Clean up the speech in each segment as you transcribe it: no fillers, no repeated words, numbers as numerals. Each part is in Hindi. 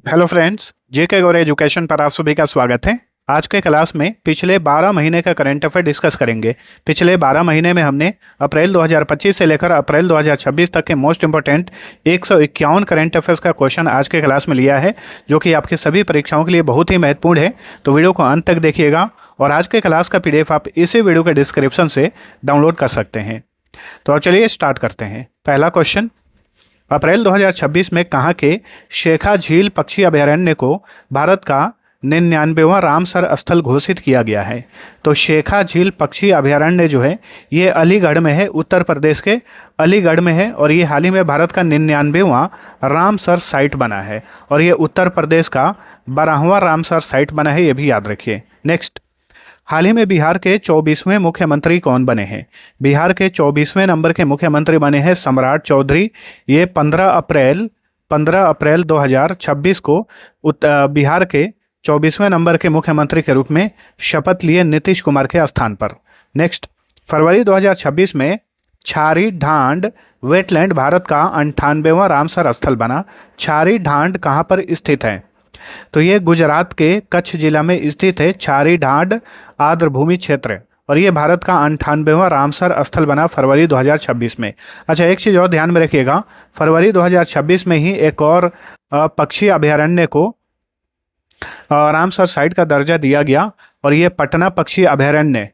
हेलो फ्रेंड्स, जेके गौर एजुकेशन पर आप सभी का स्वागत है। आज के क्लास में पिछले 12 महीने का करंट अफेयर डिस्कस करेंगे। पिछले 12 महीने में हमने अप्रैल 2025 से लेकर अप्रैल 2026 तक के मोस्ट इंपोर्टेंट 151 करंट अफेयर्स का क्वेश्चन आज के क्लास में लिया है, जो कि आपकी सभी परीक्षाओं के लिए बहुत ही महत्वपूर्ण है। तो वीडियो को अंत तक देखिएगा और आज के क्लास का PDF आप इसी वीडियो के डिस्क्रिप्शन से डाउनलोड कर सकते हैं। तो अब चलिए स्टार्ट करते हैं। पहला क्वेश्चन, अप्रैल 2026 में कहाँ के शेखा झील पक्षी अभयारण्य को भारत का 99वां रामसर स्थल घोषित किया गया है। तो शेखा झील पक्षी अभयारण्य जो है ये अलीगढ़ में है, उत्तर प्रदेश के अलीगढ़ में है, और ये हाल ही में भारत का 99वां रामसर साइट बना है और ये उत्तर प्रदेश का 12वां रामसर साइट बना है, ये भी याद रखिए। नेक्स्ट, हाल ही में बिहार के 24वें मुख्यमंत्री कौन बने हैं? बिहार के 24वें नंबर के मुख्यमंत्री बने हैं सम्राट चौधरी। ये 15 अप्रैल 2026 को बिहार के 24वें नंबर के मुख्यमंत्री के रूप में शपथ लिए नीतीश कुमार के स्थान पर। नेक्स्ट, फरवरी 2026 में छारी ढांड वेटलैंड भारत का 98वां रामसर स्थल बना। छारी ढांड कहाँ पर स्थित है? तो ये गुजरात के कच्छ जिला में स्थित है छारी ढांड आर्द्रभूमि क्षेत्र, और ये भारत का 98वां रामसर स्थल बना फरवरी 2026 में। अच्छा, एक चीज़ और ध्यान में रखिएगा, फरवरी 2026 में ही एक और पक्षी अभयारण्य को रामसर साइट का दर्जा दिया गया, और ये पटना पक्षी अभयारण्य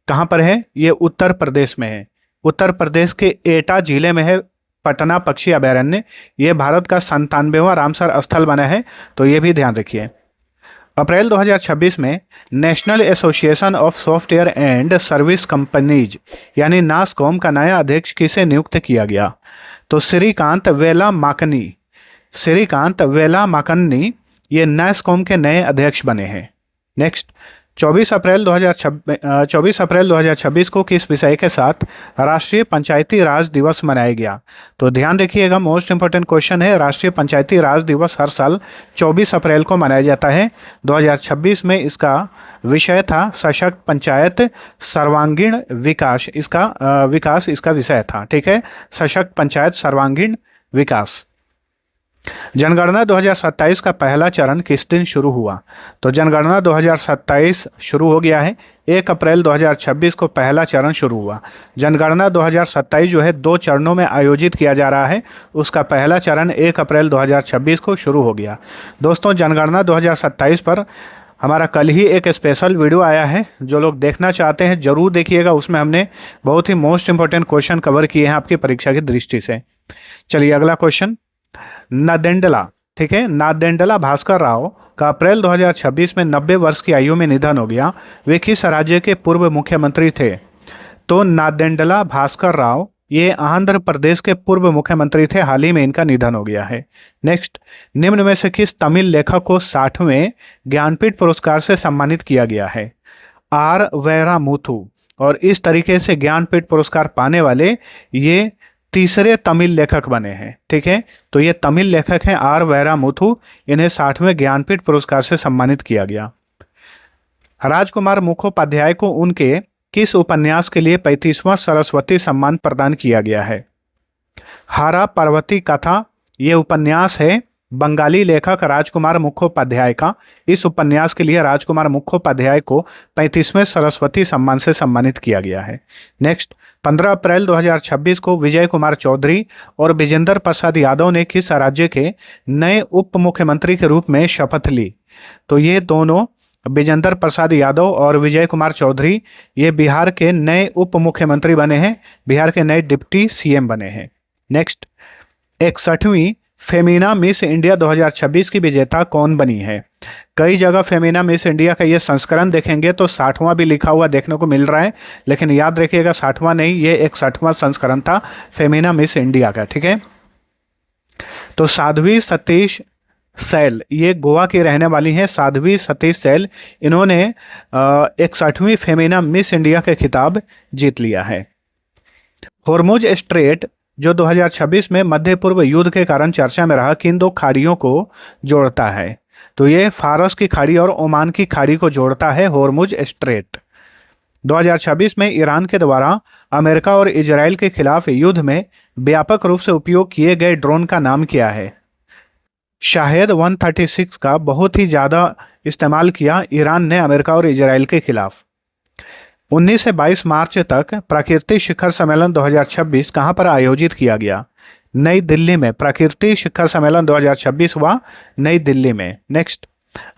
कहाँ पर है? ये उत्तर प्रदेश में है। उत्तर प्रदेश के एटा जिले में है पटना पक्षी अभयारण्य। ये भारत का 97वां रामसर स्थल बना है, तो ये भी ध्यान रखिए। अप्रैल 2026 में national association of software and service companies यानी नासकॉम का नया अध्यक्ष किसे नियुक्त किया गया? तो श्रीकांत वेलामाकन्नी ये नासकॉम के नए अध्यक्ष बने हैं। नेक्स्ट, 24 अप्रैल 2026 को किस विषय के साथ राष्ट्रीय पंचायती राज दिवस मनाया गया? तो ध्यान रखिएगा, मोस्ट इंपोर्टेंट क्वेश्चन है। राष्ट्रीय पंचायती राज दिवस हर साल 24 अप्रैल को मनाया जाता है। 2026 में इसका विषय था सशक्त पंचायत सर्वांगीण विकास। विकास इसका विषय था, ठीक है, सशक्त पंचायत सर्वांगीण विकास। जनगणना 2027 का पहला चरण किस दिन शुरू हुआ? तो जनगणना 2027 शुरू हो गया है। 1 अप्रैल 2026 को पहला चरण शुरू हुआ। जनगणना 2027 जो है 2 चरणों में आयोजित किया जा रहा है। उसका पहला चरण 1 अप्रैल 2026 को शुरू हो गया। दोस्तों, जनगणना 2027 पर हमारा कल ही एक स्पेशल वीडियो आया है, जो लोग देखना चाहते हैं ज़रूर देखिएगा। उसमें हमने बहुत ही मोस्ट इंपॉर्टेंट क्वेश्चन कवर किए हैं आपकी परीक्षा की दृष्टि से। चलिए अगला क्वेश्चन, नादेंडला, ठीक है, नादेंडला भास्कर राव का अप्रैल 2026 में 90 वर्ष की आयु में निधन हो गया। वे किस राज्य के पूर्व मुख्यमंत्री थे? तो नादेंडला भास्कर राव ये आंध्र प्रदेश के पूर्व मुख्यमंत्री थे, हाल ही में इनका निधन हो गया है। नेक्स्ट, निम्न में से किस तमिल लेखक को 60वें ज्ञानपीठ पुरस्कार से सम्मानित किया गया है? आर वैरामुथु, और इस तरीके से ज्ञानपीठ पुरस्कार पाने वाले ये तीसरे तमिल लेखक बने हैं, ठीक है। तो ये तमिल लेखक हैं आर वैरामुथु, इन्हें 60वें ज्ञानपीठ पुरस्कार से सम्मानित किया गया। राजकुमार मुखोपाध्याय को उनके किस उपन्यास के लिए 35वां सरस्वती सम्मान प्रदान किया गया है? हारा पार्वती कथा ये उपन्यास है बंगाली लेखक राजकुमार मुखोपाध्याय का। इस उपन्यास के लिए राजकुमार मुखोपाध्याय को 35वें सरस्वती सम्मान से सम्मानित किया गया है। नेक्स्ट, 15 अप्रैल 2026 को विजय कुमार चौधरी और विजेंद्र प्रसाद यादव ने किस राज्य के नए उप मुख्यमंत्री के रूप में शपथ ली? तो ये दोनों विजेंद्र प्रसाद यादव और विजय कुमार चौधरी ये बिहार के नए उप मुख्यमंत्री बने हैं, बिहार के नए डिप्टी CM बने हैं। नेक्स्ट, 61वीं फेमिना मिस इंडिया 2026 की विजेता कौन बनी है? कई जगह फेमिना मिस इंडिया का ये संस्करण देखेंगे तो 60वां भी लिखा हुआ देखने को मिल रहा है, लेकिन याद रखिएगा 60वां नहीं, ये 61वां संस्करण था फेमिना मिस इंडिया का, ठीक है। तो साध्वी सतीश सैल ये गोवा की रहने वाली हैं, साध्वी सतीश सैल, इन्होंने 61वीं फेमिना मिस इंडिया का खिताब जीत लिया है। होर्मुज स्ट्रेट जो 2026 में मध्य पूर्व युद्ध के कारण चर्चा में रहा, किन 2 खाड़ियों को जोड़ता है? तो ये फारस की खाड़ी और ओमान की खाड़ी को जोड़ता है होर्मुज स्ट्रेट। 2026 में ईरान के द्वारा अमेरिका और इजराइल के खिलाफ युद्ध में व्यापक रूप से उपयोग किए गए ड्रोन का नाम क्या है? शाहेद 136 का बहुत ही ज़्यादा इस्तेमाल किया ईरान ने अमेरिका और इजराइल के खिलाफ। 19 से 22 मार्च तक प्राकृतिक शिखर सम्मेलन 2026 कहाँ पर आयोजित किया गया? नई दिल्ली में। प्राकृतिक शिखर सम्मेलन 2026 हुआ नई दिल्ली में। Next,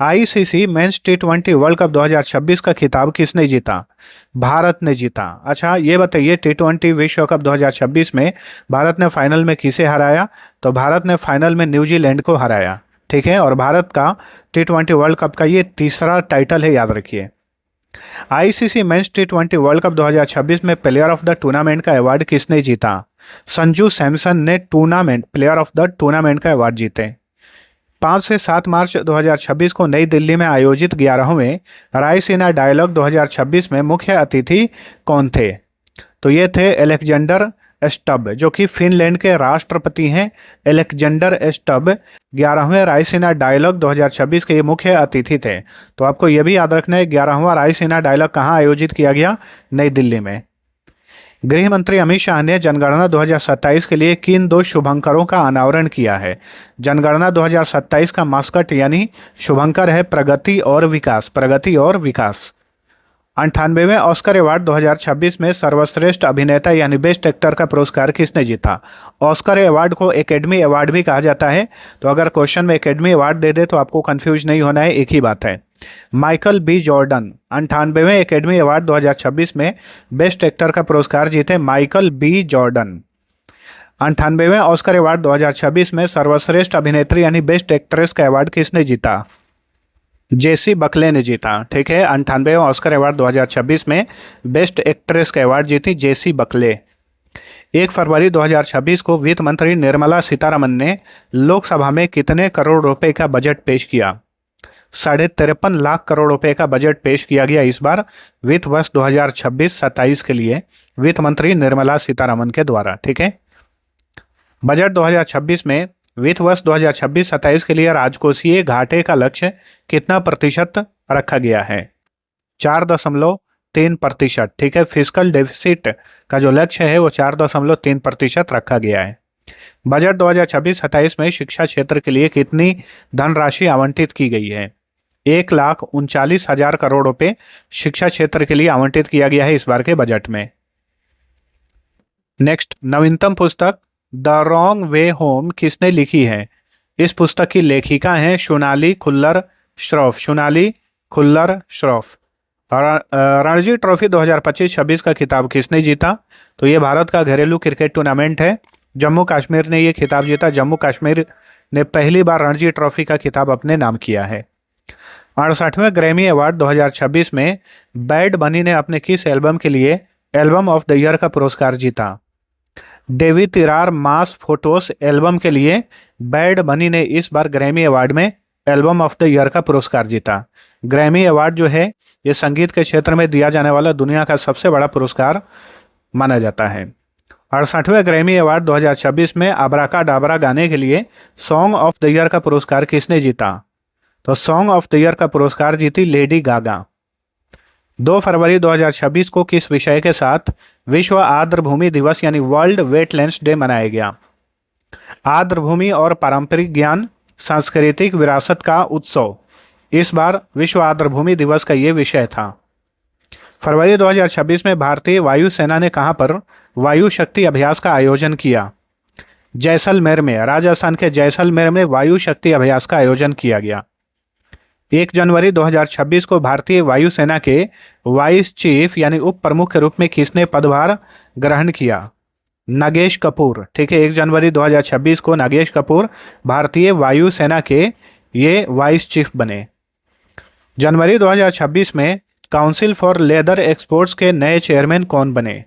ICC men's T20 world cup 2026 का खिताब किसने जीता? भारत ने जीता। अच्छा ये बताइए, T20 विश्व कप 2026 में भारत ने फाइनल में किसे हराया? तो भारत ने फाइनल में न्यूजीलैंड को हराया। ठीक है, और भारत का T20 वर्ल्ड कप का ये तीसरा टाइटल है, याद रखिए। ICC men's T20 world cup 2026 में प्लेयर ऑफ द टूर्नामेंट का अवार्ड किसने जीता? संजू सैमसन ने प्लेयर ऑफ द टूर्नामेंट का अवार्ड जीते। 5 से 7 मार्च 2026 को नई दिल्ली में आयोजित 11वें रायसीना डायलॉग 2026 में मुख्य अतिथि कौन थे? तो ये थे अलेक्जेंडर स्टब, जो कि फिनलैंड के राष्ट्रपति हैं। अलेक्जेंडर स्टब 11वें रायसीना डायलॉग 2026 के ये मुख्य अतिथि थे। तो आपको ये भी याद रखना है, 11वां रायसीना डायलॉग कहाँ आयोजित किया गया? नई दिल्ली में। गृह मंत्री अमित शाह ने जनगणना 2027 के लिए किन 2 शुभंकरों का अनावरण किया है? जनगणना 2027 का मास्कट यानी शुभंकर है प्रगति और विकास। प्रगति और विकास। 98वें ऑस्कर अवार्ड 2026 में सर्वश्रेष्ठ अभिनेता यानी बेस्ट एक्टर का पुरस्कार किसने जीता? ऑस्कर अवार्ड को एकेडमी अवार्ड भी कहा जाता है, तो अगर क्वेश्चन में एकेडमी अवार्ड दे दे तो आपको कंफ्यूज नहीं होना है, एक ही बात है। माइकल बी जॉर्डन 98वें एकेडमी अवार्ड 2026 में बेस्ट एक्टर का पुरस्कार जीते माइकल बी जॉर्डन। 98वें ऑस्कर अवार्ड 2026 में सर्वश्रेष्ठ अभिनेत्री यानी बेस्ट एक्ट्रेस का अवार्ड किसने जीता? जेसी बकले ने जीता। ठीक है, 98वें ऑस्कर अवार्ड 2026 में बेस्ट एक्ट्रेस का अवार्ड जीती जेसी बकले। 1 फरवरी 2026 को वित्त मंत्री निर्मला सीतारमन ने लोकसभा में कितने करोड़ रुपए का बजट पेश किया? 53.5 लाख करोड़ रुपए का बजट पेश किया गया इस बार वित्त वर्ष 2026-27 के लिए वित्त मंत्री निर्मला सीतारमन के द्वारा। ठीक है, बजट 2026 में वित्त वर्ष 2026-27 के लिए राजकोषीय घाटे का लक्ष्य कितना प्रतिशत रखा गया है? 4.3%। ठीक है, फिस्कल डेफिसिट का जो लक्ष्य है वो 4.3% रखा गया है। बजट 2026-27 में शिक्षा क्षेत्र के लिए कितनी धनराशि आवंटित की गई है? 1,39,000 करोड़ रुपए शिक्षा क्षेत्र के लिए आवंटित किया गया है इस बार के बजट में। नेक्स्ट, नवीनतम पुस्तक द रॉन्ग वे होम किसने लिखी है? इस पुस्तक की लेखिका हैं सोनाली खुल्लर श्रॉफ। सोनाली खुल्लर श्रॉफ। रणजी ट्रॉफी 2025-26 का खिताब किसने जीता? तो ये भारत का घरेलू क्रिकेट टूर्नामेंट है। जम्मू कश्मीर ने ये खिताब जीता। जम्मू कश्मीर ने पहली बार रणजी ट्रॉफी का खिताब अपने नाम किया है। 68वें ग्रैमी अवार्ड 2026 में बैड बनी ने अपने किस एल्बम के लिए एल्बम ऑफ द ईयर का पुरस्कार जीता? देवी तिरार मास फोटोस एल्बम के लिए बैड बनी ने इस बार ग्रैमी अवार्ड में एल्बम ऑफ द ईयर का पुरस्कार जीता। ग्रैमी अवार्ड जो है ये संगीत के क्षेत्र में दिया जाने वाला दुनिया का सबसे बड़ा पुरस्कार माना जाता है। 68वें ग्रैमी अवार्ड 2026 में अबराका डाबरा गाने के लिए सॉन्ग ऑफ द ईयर का पुरस्कार किसने जीता? तो सॉन्ग ऑफ द ईयर का पुरस्कार जीती लेडी गागा। 2 फरवरी 2026 को किस विषय के साथ विश्व आर्द्रभूमि दिवस यानी वर्ल्ड वेटलैंड्स डे मनाया गया? आर्द्रभूमि और पारंपरिक ज्ञान सांस्कृतिक विरासत का उत्सव। इस बार विश्व आर्द्रभूमि दिवस का ये विषय था। फरवरी 2026 में भारतीय वायुसेना ने कहां पर वायु शक्ति अभ्यास का आयोजन किया? जैसलमेर में। राजस्थान के जैसलमेर में वायु शक्ति अभ्यास का आयोजन किया गया। 1 जनवरी 2026 को भारतीय वायुसेना के वाइस चीफ यानी उप प्रमुख के रूप में किसने पदभार ग्रहण किया? नागेश कपूर। ठीक है, 1 जनवरी 2026 को नागेश कपूर भारतीय वायुसेना के ये वाइस चीफ बने। जनवरी 2026 में काउंसिल फॉर लेदर एक्सपोर्ट्स के नए चेयरमैन कौन बने?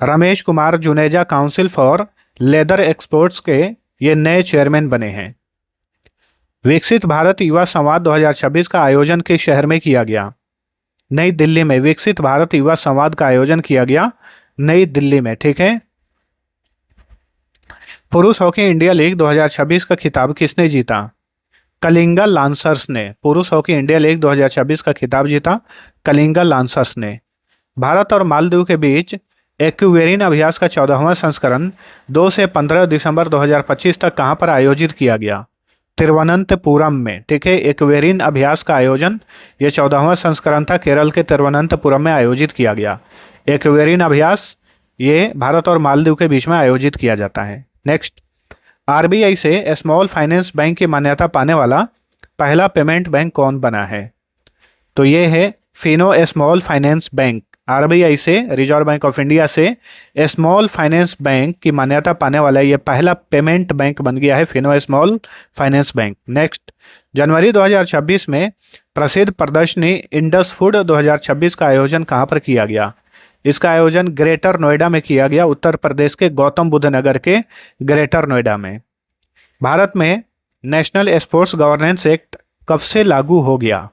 Ramesh Kumar Juneja council for leather exports के ये नए चेयरमैन बने हैं। विकसित भारत युवा संवाद 2026 का आयोजन किस शहर में किया गया? नई दिल्ली में। विकसित भारत युवा संवाद का आयोजन किया गया नई दिल्ली में। ठीक है, पुरुष हॉकी इंडिया लीग 2026 का खिताब किसने जीता? कलिंगा लांसर्स ने। पुरुष हॉकी इंडिया लीग 2026 का खिताब जीता कलिंगा लांसर्स ने। भारत और मालदीव के बीच एक्वेरिन अभ्यास का 14वां संस्करण 2 से 15 दिसंबर 2025 तक कहां पर आयोजित किया गया? तिरुवनंतपुरम में, ठीक है, एक्वेरिन अभ्यास का आयोजन, ये 14वां संस्करण था, केरल के तिरुवनंतपुरम में आयोजित किया गया। एक्वेरिन अभ्यास ये भारत और मालदीव के बीच में आयोजित किया जाता है। नेक्स्ट, आरबीआई से स्मॉल फाइनेंस बैंक की मान्यता पाने वाला पहला पेमेंट बैंक कौन बना है? तो ये है Fino small finance bank. RBI से, रिजर्व बैंक ऑफ इंडिया से स्मॉल फाइनेंस बैंक की मान्यता पाने वाला ये पहला पेमेंट बैंक बन गया है, Fino small finance bank. Next, जनवरी 2026 में प्रसिद्ध प्रदर्शनी इंडस फूड 2026 का आयोजन कहाँ पर किया गया? इसका आयोजन ग्रेटर नोएडा में किया गया, उत्तर प्रदेश के गौतम बुद्ध नगर के ग्रेटर नोएडा में। भारत में नेशनल स्पोर्ट्स गवर्नेंस एक्ट कब से लागू हो गया?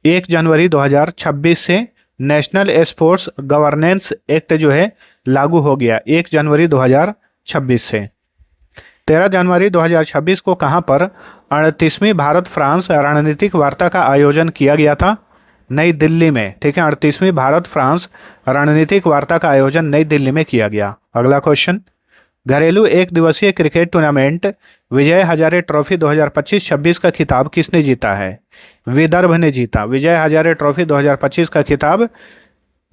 1 जनवरी 2026 से नेशनल स्पोर्ट्स गवर्नेंस एक्ट जो है लागू हो गया, 1 जनवरी 2026 से। 13 जनवरी 2026 को कहाँ पर 38वीं भारत फ्रांस रणनीतिक वार्ता का आयोजन किया गया था? नई दिल्ली में, ठीक है, 38वीं भारत फ्रांस रणनीतिक वार्ता का आयोजन नई दिल्ली में किया गया। अगला क्वेश्चन, घरेलू एक दिवसीय cricket tournament Vijay Hazare trophy 2025-26 का खिताब किसने जीता है? विदर्भ ने जीता। विजय हजारे ट्रॉफी 2025 का खिताब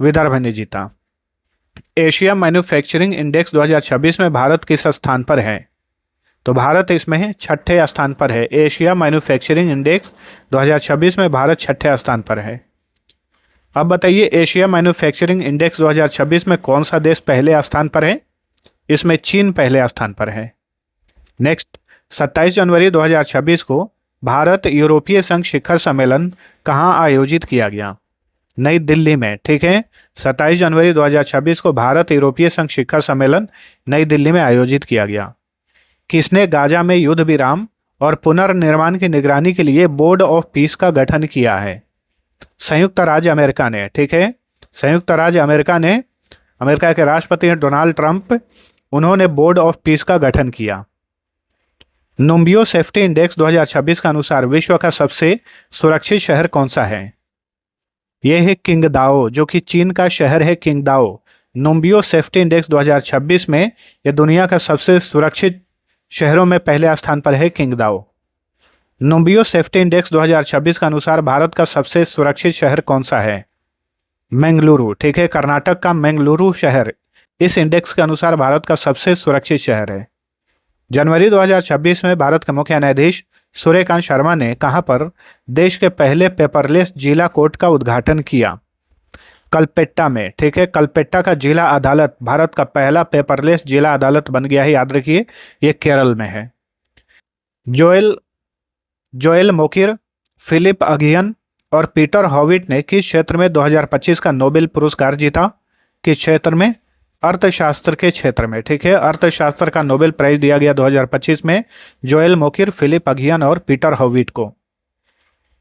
विदर्भ ने जीता। एशिया मैन्युफैक्चरिंग इंडेक्स 2026 में भारत किस स्थान पर है? तो भारत इसमें 6ठे स्थान पर है। एशिया मैन्युफैक्चरिंग इंडेक्स 2026 में भारत 6ठे स्थान पर है। अब बताइए, एशिया मैन्युफैक्चरिंग इंडेक्स 2026 में कौन सा देश पहले स्थान पर है? इसमें चीन पहले स्थान पर है। नेक्स्ट, 27 जनवरी 2026 को भारत यूरोपीय संघ शिखर सम्मेलन कहाँ आयोजित किया गया? नई दिल्ली में, ठीक है, 27 जनवरी 2026 को भारत यूरोपीय संघ शिखर सम्मेलन नई दिल्ली में आयोजित किया गया। किसने गाजा में युद्ध विराम और पुनर्निर्माण की निगरानी के लिए बोर्ड ऑफ पीस का गठन किया है? संयुक्त राज्य अमेरिका ने, ठीक है, संयुक्त राज्य अमेरिका ने, अमेरिका के राष्ट्रपति हैं डोनाल्ड ट्रंप, उन्होंने बोर्ड ऑफ पीस का गठन किया। नुम्बियो सेफ्टी इंडेक्स 2026 के अनुसार विश्व का सबसे सुरक्षित शहर कौन सा है? यह है किंगदाओ, जो कि चीन का शहर है किंगदाओ। नुम्बियो सेफ्टी इंडेक्स 2026 में यह दुनिया का सबसे सुरक्षित शहरों में पहले स्थान पर है किंगदाओ। नुम्बियो सेफ्टी इंडेक्स 2026 के अनुसार भारत का सबसे सुरक्षित शहर कौन सा है? बेंगलुरु, ठीक है, कर्नाटक का बेंगलुरु शहर इस इंडेक्स के अनुसार भारत का सबसे सुरक्षित शहर है। जनवरी 2026 में भारत के मुख्य न्यायाधीश सूर्यकांत शर्मा ने कहां पर देश के पहले पेपरलेस जिला कोर्ट का उद्घाटन किया? कलपेट्टा में, ठीक है, कलपेट्टा का जिला अदालत भारत का पहला पेपरलेस जिला अदालत बन गया है, याद रखिए, ये केरल में है। जोएल मोकिर, फिलिप अगियन और पीटर हॉविट ने किस क्षेत्र में 2025 का नोबेल पुरस्कार जीता? किस क्षेत्र में? अर्थशास्त्र के क्षेत्र में, ठीक है, अर्थशास्त्र का नोबेल प्राइज दिया गया 2025 में जोएल मोकिर, फिलिप अगियन और पीटर हॉविट को।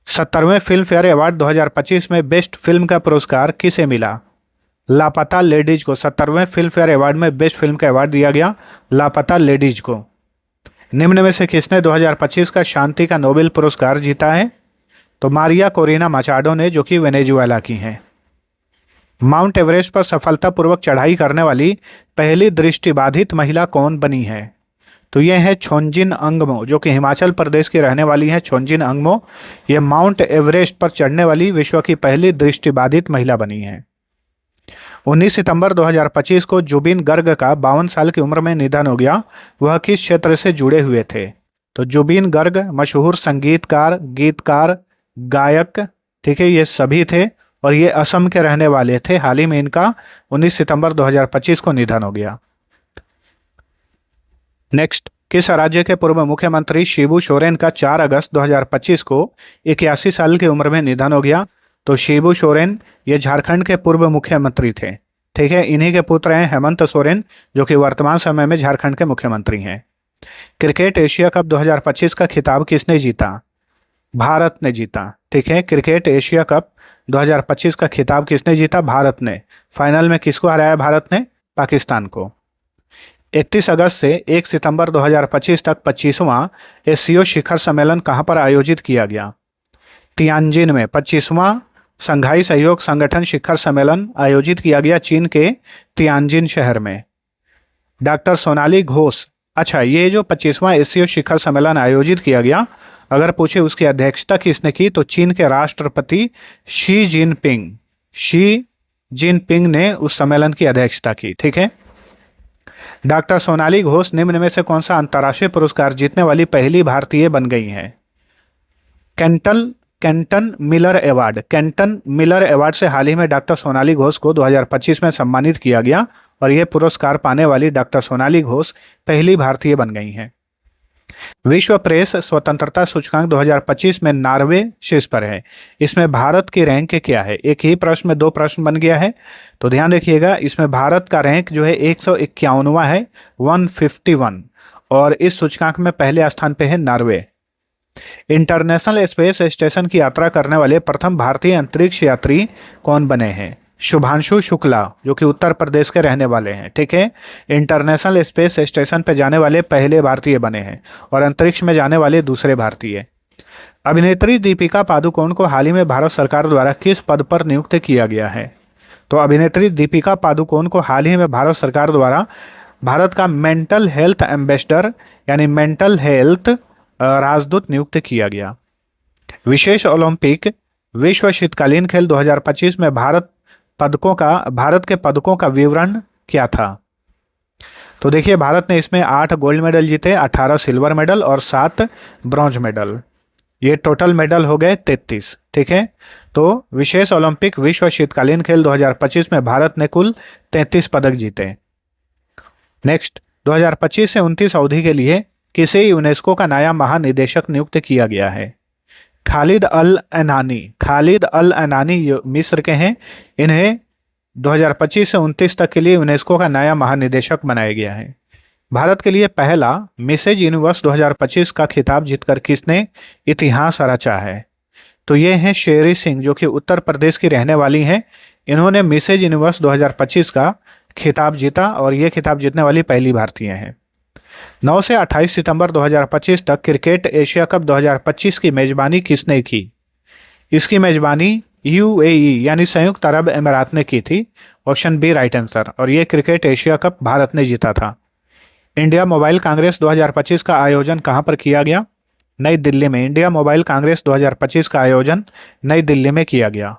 70वें फिल्म फेयर अवार्ड 2025 में बेस्ट फिल्म का पुरस्कार किसे मिला? लापता लेडीज को। 70वें फिल्म फेयर अवार्ड में बेस्ट फिल्म का अवार्ड दिया गया लापता लेडीज को। निम्न में से किसने 2025 का शांति का नोबेल पुरस्कार जीता है? तो मारिया कोरिना मचाडो ने, जो कि वेनेजुएला की हैं। माउंट एवरेस्ट पर सफलतापूर्वक चढ़ाई करने वाली पहली दृष्टिबाधित महिला कौन बनी है? तो ये है छोंजिन अंगमो, जो कि हिमाचल प्रदेश की रहने वाली हैं। छोंजिन अंगमो ये माउंट एवरेस्ट पर चढ़ने वाली विश्व की पहली दृष्टिबाधित महिला बनी है। 19 सितंबर 2025 को जुबिन गर्ग का 52 साल की उम्र में निधन हो गया। वह किस क्षेत्र से जुड़े हुए थे? तो जुबिन गर्ग मशहूर संगीतकार, गीतकार, गायक, ठीक है, ये सभी थे और ये असम के रहने वाले थे। हाल ही में इनका 19 सितंबर 2025 को निधन हो गया। नेक्स्ट, किस राज्य के पूर्व मुख्यमंत्री शिबू सोरेन का 4 अगस्त 2025 को 81 साल की उम्र में निधन हो गया? तो शिबू सोरेन ये झारखंड के पूर्व मुख्यमंत्री थे, ठीक है, इन्हीं के पुत्र हैं हेमंत सोरेन, जो कि वर्तमान समय में झारखंड के मुख्यमंत्री हैं। क्रिकेट एशिया कप 2025 का खिताब किसने जीता? भारत ने जीता, ठीक है, क्रिकेट एशिया कप 2025 का खिताब किसने जीता? भारत ने। फाइनल में किसको हराया भारत ने? पाकिस्तान को। 31 अगस्त से 1 सितंबर 2025 तक 25वां एससीओ शिखर सम्मेलन कहां पर आयोजित किया गया? तियानजिन में 25वां संघाई सहयोग संगठन शिखर सम्मेलन आयोजित किया गया चीन के तियानजिन शहर में। डॉक्टर सोनाली घोष अच्छा, ये जो 25वां एशिया शिखर सम्मेलन आयोजित किया गया, अगर पूछे उसकी अध्यक्षता किसने की, तो चीन के राष्ट्रपति शी जिनपिंग ने उस सम्मेलन की अध्यक्षता की। ठीक है। डॉक्टर सोनाली घोष निम्न में से कौन सा अंतर्राष्ट्रीय पुरस्कार जीतने वाली पहली भारतीय बन गई हैं? कैंटन मिलर अवार्ड से हाल ही में डॉक्टर सोनाली घोष को 2025 में सम्मानित किया गया और यह पुरस्कार पाने वाली डॉक्टर सोनाली घोष पहली भारतीय बन गई हैं। विश्व प्रेस स्वतंत्रता सूचकांक 2025 में नॉर्वे शीर्ष पर है। इसमें भारत की रैंक क्या है? एक ही प्रश्न में दो प्रश्न बन गया है, तो ध्यान रखिएगा। इसमें भारत का रैंक जो है 151वां है, 151, और इस सूचकांक में पहले स्थान पे है नॉर्वे। इंटरनेशनल स्पेस स्टेशन की यात्रा करने वाले प्रथम भारतीय अंतरिक्ष यात्री कौन बने हैं? शुभांशु शुक्ला, जो कि उत्तर प्रदेश के रहने वाले हैं। ठीक है। इंटरनेशनल स्पेस स्टेशन पर जाने वाले पहले भारतीय बने हैं और अंतरिक्ष में जाने वाले दूसरे भारतीय। अभिनेत्री दीपिका पादुकोण को हाल ही में भारत सरकार द्वारा किस पद पर नियुक्त किया गया है? तो अभिनेत्री दीपिका पादुकोण को हाल ही में भारत सरकार द्वारा भारत का मेंटल हेल्थ एम्बेसडर यानी मेंटल हेल्थ राजदूत नियुक्त किया गया। विशेष ओलंपिक विश्व शीतकालीन खेल 2025 में भारत के पदकों का विवरण क्या था? तो देखिए, भारत ने इसमें 8 गोल्ड मेडल जीते, 18 सिल्वर मेडल और 7 ब्रॉन्ज मेडल। ये टोटल मेडल हो गए 33। ठीक है। तो विशेष ओलंपिक विश्व शीतकालीन खेल 2025 में भारत ने कुल 33 पदक जीते। नेक्स्ट, 2025 से 29 अवधि के लिए किसे यूनेस्को का नया महानिदेशक नियुक्त किया गया है? खालिद अल अनानी मिस्र के हैं। इन्हें 2025 से 29 तक के लिए यूनेस्को का नया महानिदेशक बनाया गया है। भारत के लिए पहला मिसेज यूनिवर्स 2025 का खिताब जीतकर किसने इतिहास रचा है? तो ये हैं शेरी सिंह, जो कि उत्तर प्रदेश की रहने वाली हैं। इन्होंने मिसेज यूनिवर्स 2025 का खिताब जीता और ये खिताब जीतने वाली पहली भारतीय हैं। 9 से 28 सितंबर 2025 तक क्रिकेट एशिया कप 2025 की मेजबानी किसने की? इसकी मेजबानी यूएई यानी संयुक्त अरब अमीरात ने की थी। Option B right answer. और ये क्रिकेट एशिया कप भारत ने जीता था। इंडिया मोबाइल कांग्रेस 2025 का आयोजन कहाँ पर किया गया? नई दिल्ली में। इंडिया मोबाइल कांग्रेस 2025 का आयोजन नई दिल्ली में किया गया।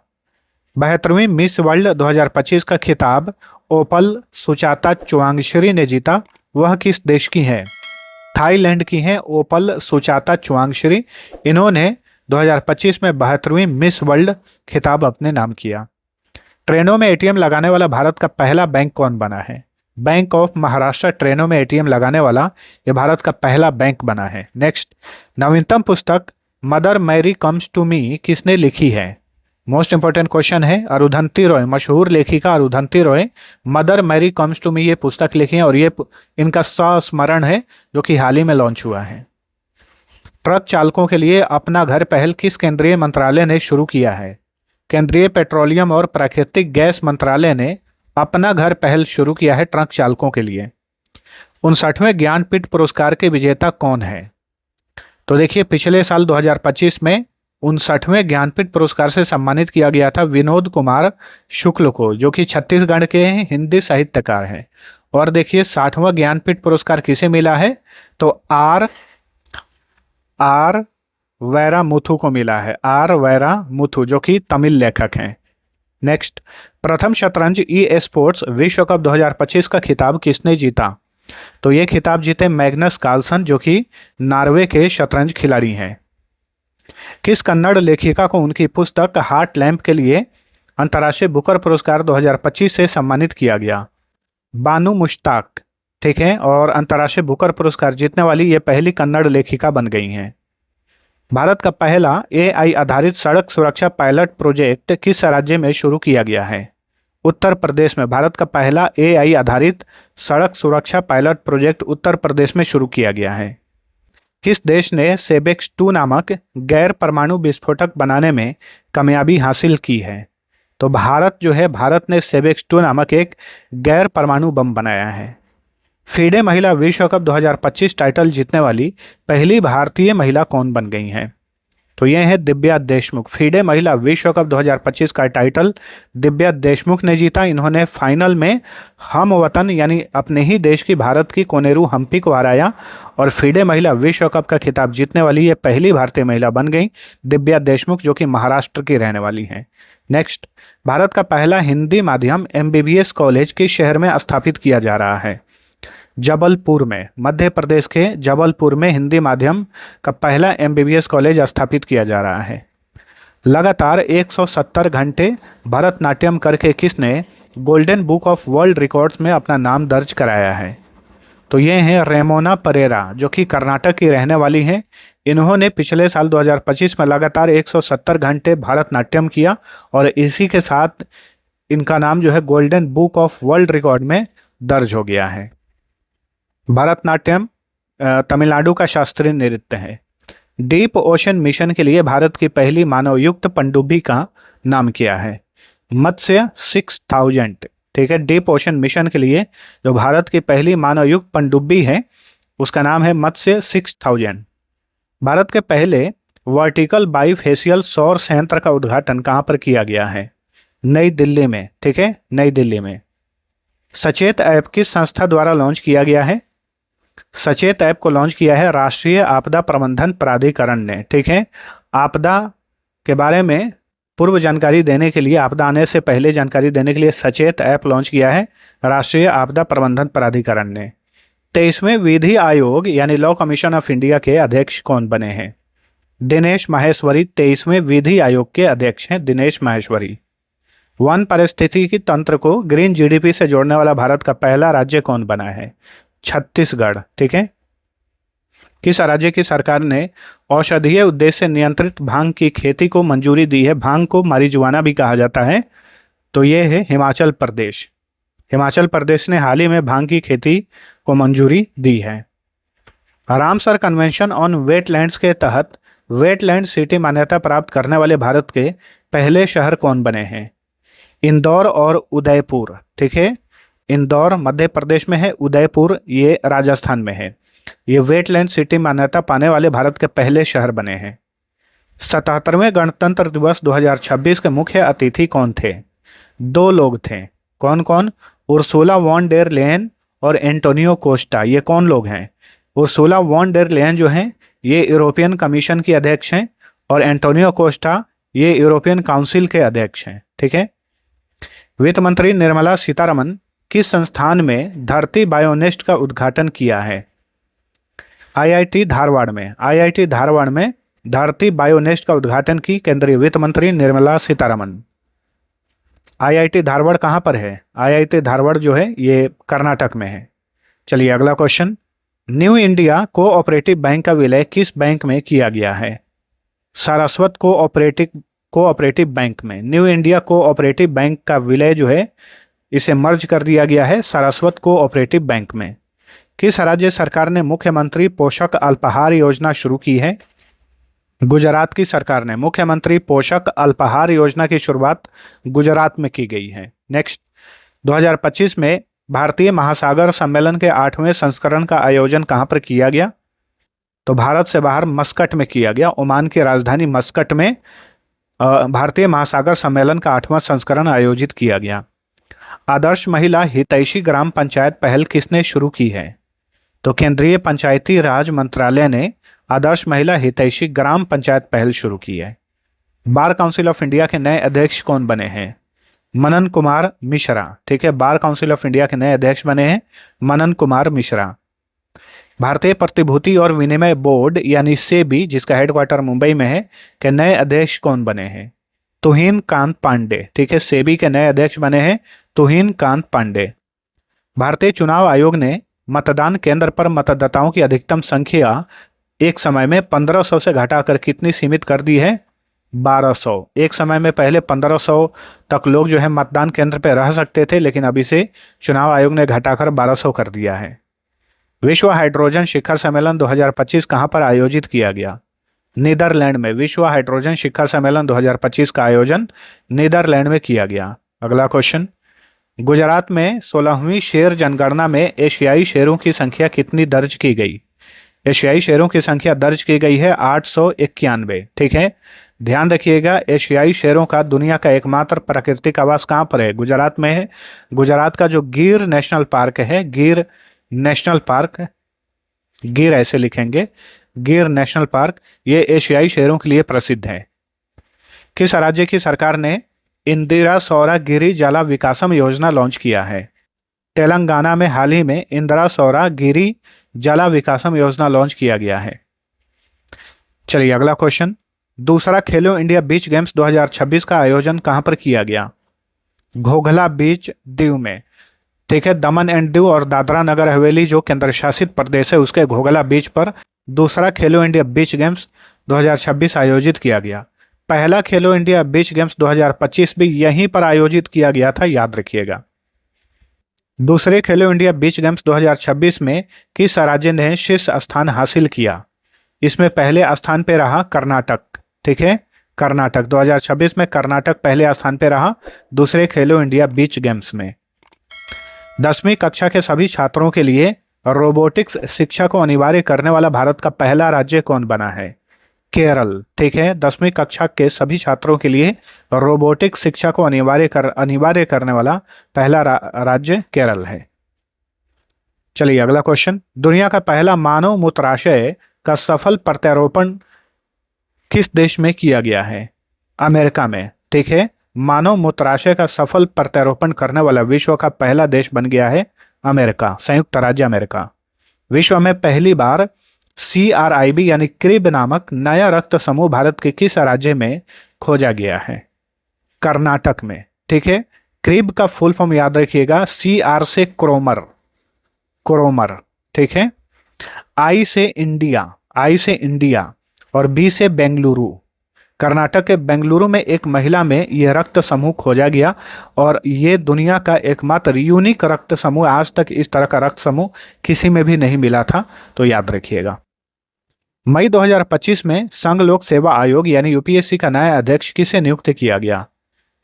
72वीं मिस वर्ल्ड 2025 का खिताब ओपल सुचाता चुआंगश्री ने जीता। वह किस देश की हैं? थाईलैंड की हैं ओपल सुचाता चुआंगश्री। इन्होंने 2025 में 72वीं मिस वर्ल्ड खिताब अपने नाम किया। ट्रेनों में एटीएम लगाने वाला भारत का पहला बैंक कौन बना है? बैंक ऑफ महाराष्ट्र ट्रेनों में एटीएम लगाने वाला ये भारत का पहला बैंक बना है। नेक्स्ट, नवीनतम पुस्तक Mother Mary Comes to Me किसने लिखी है? मोस्ट इंपॉर्टेंट क्वेश्चन है। अरुंधति रॉय, मशहूर लेखिका Arundhati Roy Mother Mary Comes to Me ये पुस्तक लिखी है और ये इनका संस्मरण है जो कि हाल ही में लॉन्च हुआ है। ट्रक चालकों के लिए अपना घर पहल किस केंद्रीय मंत्रालय ने शुरू किया है? केंद्रीय पेट्रोलियम और प्राकृतिक गैस मंत्रालय ने अपना घर पहल शुरू किया है ट्रक चालकों के लिए। 59वें ज्ञानपीठ पुरस्कार के विजेता कौन है? तो देखिए, पिछले साल 2025 में 59वें ज्ञानपीठ पुरस्कार से सम्मानित किया गया था विनोद कुमार शुक्ल को, जो कि छत्तीसगढ़ के हिंदी साहित्यकार हैं। और देखिए, 60वां ज्ञानपीठ पुरस्कार किसे मिला है? तो आर वैरामुथु को मिला है। आर वैरामुथु, जो कि तमिल लेखक हैं। नेक्स्ट, प्रथम शतरंज ई स्पोर्ट्स विश्व कप 2025 का खिताब किसने जीता? तो ये खिताब जीते मैग्नस कार्लसन, जो कि नॉर्वे के शतरंज खिलाड़ी हैं। किस कन्नड़ लेखिका को उनकी पुस्तक हार्ट लैम्प के लिए अंतर्राष्ट्रीय बुकर पुरस्कार 2025 से सम्मानित किया गया? बानू मुश्ताक। ठीक है। और अंतर्राष्ट्रीय बुकर पुरस्कार जीतने वाली ये पहली कन्नड़ लेखिका बन गई हैं। भारत का पहला एआई आधारित सड़क सुरक्षा पायलट प्रोजेक्ट किस राज्य में शुरू किया गया है? उत्तर प्रदेश में। भारत का पहला एआई आधारित सड़क सुरक्षा पायलट प्रोजेक्ट उत्तर प्रदेश में शुरू किया गया है। किस देश ने सेबेक्स 2 नामक गैर परमाणु विस्फोटक बनाने में कामयाबी हासिल की है? तो भारत ने सेबेक्स 2 नामक एक गैर परमाणु बम बनाया है। फीडे महिला विश्व कप 2025 टाइटल जीतने वाली पहली भारतीय महिला कौन बन गई हैं? तो ये है दिव्या देशमुख। फीडे महिला विश्व कप 2025 का टाइटल दिव्या देशमुख ने जीता। इन्होंने फाइनल में हम वतन यानी अपने ही देश की भारत की कोनेरू हम्पी को हराया और फीडे महिला विश्व कप का खिताब जीतने वाली ये पहली भारतीय महिला बन गई दिव्या देशमुख, जो कि महाराष्ट्र की रहने वाली हैं। नेक्स्ट, भारत का पहला हिंदी माध्यम MBBS कॉलेज किस शहर में स्थापित किया जा रहा है? जबलपुर में, मध्य प्रदेश के जबलपुर में हिंदी माध्यम का पहला MBBS कॉलेज स्थापित किया जा रहा है। लगातार 170 घंटे भरतनाट्यम करके किसने golden book of world records में अपना नाम दर्ज कराया है? तो ये हैं रेमोना परेरा, जो कि कर्नाटक की रहने वाली हैं। इन्होंने पिछले साल 2025 में लगातार 170 घंटे भरतनाट्यम किया और इसी के साथ इनका नाम जो है golden book of world record में दर्ज हो गया है। भरतनाट्यम तमिलनाडु का शास्त्रीय नृत्य है। डीप ओशन मिशन के लिए भारत की पहली मानवयुक्त पनडुब्बी का नाम क्या है? मत्स्य 6000। ठीक है, डीप ओशन मिशन के लिए जो भारत की पहली मानवयुक्त पनडुब्बी है उसका नाम है मत्स्य 6000। भारत के पहले वर्टिकल बाइफेशियल सौर संयंत्र का उद्घाटन कहाँ पर किया गया है? नई दिल्ली में। ठीक है, नई दिल्ली में। सचेत ऐप किस संस्था द्वारा लॉन्च किया गया है? सचेत ऐप को लॉन्च किया है राष्ट्रीय आपदा प्रबंधन प्राधिकरण ने। ठीक है, आपदा के बारे में पूर्व जानकारी देने के लिए, आपदा आने से पहले जानकारी देने के लिए सचेत ऐप लॉन्च किया है राष्ट्रीय आपदा प्रबंधन प्राधिकरण ने। 23वें विधि आयोग यानी लॉ कमीशन ऑफ इंडिया के अध्यक्ष कौन बने हैं? दिनेश माहेश्वरी 23वें विधि आयोग के अध्यक्ष हैं दिनेश माहेश्वरी। वन पारिस्थितिकी तंत्र को ग्रीन GDP से जोड़ने वाला भारत का पहला राज्य कौन बना है? छत्तीसगढ़। ठीक है, किस राज्य की सरकार ने औषधीय उद्देश्य से नियंत्रित भांग की खेती को मंजूरी दी है? भांग को मारिजुआना भी कहा जाता है। तो ये है हिमाचल प्रदेश। हिमाचल प्रदेश ने हाल ही में भांग की खेती को मंजूरी दी है। रामसर कन्वेंशन ऑन वेटलैंड्स के तहत वेटलैंड सिटी मान्यता प्राप्त करने वाले भारत के पहले शहर कौन बने हैं? इंदौर और उदयपुर। ठीक है, इंदौर मध्य प्रदेश में है, उदयपुर ये राजस्थान में है। ये वेटलैंड सिटी मान्यता पाने वाले भारत के पहले शहर बने हैं। 77वें गणतंत्र दिवस 2026 के मुख्य अतिथि कौन थे? 2 लोग थे। कौन कौन? उर्सुला वॉन डेर लेयन और एंटोनियो कोस्टा। ये कौन लोग हैं? उर्सुला वॉन डेर लेयन जो हैं ये यूरोपियन कमीशन की अध्यक्ष हैं और एंटोनियो कोस्टा ये यूरोपियन काउंसिल के अध्यक्ष हैं। ठीक है, वित्त मंत्री निर्मला सीतारमन किस संस्थान में धरती बायोनेस्ट का उद्घाटन किया है? IIT धारवाड़ में। IIT धारवाड़ में धरती बायोनेस्ट का उद्घाटन की केंद्रीय वित्त मंत्री निर्मला सीतारमन। IIT धारवाड़ कहाँ पर है? IIT धारवाड़ जो है ये कर्नाटक में है। चलिए अगला question, new India cooperative bank का विलय किस बैंक में किया गया है? सारस्वत कोऑपरेटिव बैंक में। न्यू इंडिया कोऑपरेटिव बैंक का विलय जो है इसे मर्ज कर दिया गया है सारस्वत कोऑपरेटिव बैंक में। किस राज्य सरकार ने मुख्यमंत्री पोषक अल्पाहार योजना शुरू की है? गुजरात की सरकार ने मुख्यमंत्री पोषक अल्पाहार योजना की शुरुआत गुजरात में की गई है। नेक्स्ट, 2025 में भारतीय महासागर सम्मेलन के 8वें संस्करण का आयोजन कहाँ पर किया गया? तो भारत से बाहर मस्कट में किया गया। ओमान की राजधानी मस्कट में भारतीय महासागर सम्मेलन का 8वां संस्करण आयोजित किया गया। आदर्श महिला हितैषी ग्राम पंचायत पहल किसने शुरू की है? तो केंद्रीय पंचायती राज मंत्रालय ने आदर्श महिला हितैषी ग्राम पंचायत पहल शुरू की है। बार काउंसिल ऑफ इंडिया के नए अध्यक्ष कौन बने हैं? मनन कुमार मिश्रा। ठीक है, बार काउंसिल ऑफ इंडिया के नए अध्यक्ष बने हैं मनन कुमार मिश्रा। भारतीय प्रतिभूति और विनिमय बोर्ड यानी सेबी, जिसका हेडक्वार्टर मुंबई में है, के नए अध्यक्ष कौन बने हैं? तुहिन कांत पांडे। ठीक है, सेबी के नए अध्यक्ष बने हैं तुहिन कांत पांडे। भारतीय चुनाव आयोग ने मतदान केंद्र पर मतदाताओं की अधिकतम संख्या एक समय में 1500 से घटाकर कितनी सीमित कर दी है? 1200। एक समय में पहले 1500 तक लोग जो है मतदान केंद्र पर रह सकते थे, लेकिन अभी से चुनाव आयोग ने घटाकर 1200 कर दिया है। विश्व हाइड्रोजन शिखर सम्मेलन 2025 कहाँ पर आयोजित किया गया? नीदरलैंड में। विश्व हाइड्रोजन शिखर सम्मेलन 2025 का आयोजन नीदरलैंड में किया गया। अगला क्वेश्चन, गुजरात में 16वीं शेर जनगणना में एशियाई शेरों की संख्या कितनी दर्ज की गई? एशियाई शेरों की संख्या दर्ज की गई है 891। ठीक है, ध्यान रखिएगा, एशियाई शेरों का दुनिया का एकमात्र प्राकृतिक आवास कहाँ पर है? गुजरात में है। गुजरात का जो गिर नेशनल पार्क है, गिर नेशनल पार्क, गिर ऐसे लिखेंगे, गिर नेशनल पार्क, ये एशियाई शेरों के लिए प्रसिद्ध है। किस राज्य की सरकार ने इंदिरा सौरागिरी जला विकासम योजना लॉन्च किया है? तेलंगाना में हाल ही में इंदिरा सौरागिरी जला विकासम योजना लॉन्च किया गया है। चलिए अगला क्वेश्चन, दूसरा खेलो इंडिया बीच गेम्स 2026 का आयोजन कहां पर किया गया? घोघला बीच, दीव में। ठीक है, दमन एंड दीव और दादरा नगर हवेली जो केंद्र शासित प्रदेश है उसके घोघला बीच पर दूसरा खेलो इंडिया बीच गेम्स 2026 आयोजित किया गया। पहला खेलो इंडिया बीच गेम्स 2025 भी यहीं पर आयोजित किया गया था, याद रखिएगा। दूसरे खेलो इंडिया बीच गेम्स 2026 में किस राज्य ने शीर्ष स्थान हासिल किया? इसमें पहले स्थान पे रहा कर्नाटक। ठीक है, कर्नाटक 2026 में कर्नाटक पहले स्थान पे रहा दूसरे खेलो इंडिया बीच गेम्स में। 10वीं कक्षा के सभी छात्रों के लिए रोबोटिक्स शिक्षा को अनिवार्य करने वाला भारत का पहला राज्य कौन बना है? केरल। ठीक है, 10वीं कक्षा के सभी छात्रों के लिए रोबोटिक्स शिक्षा को अनिवार्य करने वाला पहला राज्य केरल है। चलिए अगला क्वेश्चन, दुनिया का पहला मानव मूत्राशय का सफल प्रत्यारोपण किस देश में किया गया है? अमेरिका में। ठीक है, मानव मूत्राशय का सफल प्रत्यारोपण करने वाला विश्व का पहला देश बन गया है अमेरिका, संयुक्त राज्य अमेरिका। विश्व में पहली बार CRIB यानी क्रिब नामक नया रक्त समूह भारत के किस राज्य में खोजा गया है? कर्नाटक में। ठीक है, क्रिब का फुल फॉर्म याद रखिएगा, CR से क्रोमर, क्रोमर। ठीक है, I से इंडिया और B से बेंगलुरु। कर्नाटक के बेंगलुरु में एक महिला में यह रक्त समूह खोजा गया और ये दुनिया का एकमात्र यूनिक रक्त समूह, आज तक इस तरह का रक्त समूह किसी में भी नहीं मिला था, तो याद रखिएगा। मई 2025 में संघ लोक सेवा आयोग यानी UPSC का नया अध्यक्ष किसे नियुक्त किया गया?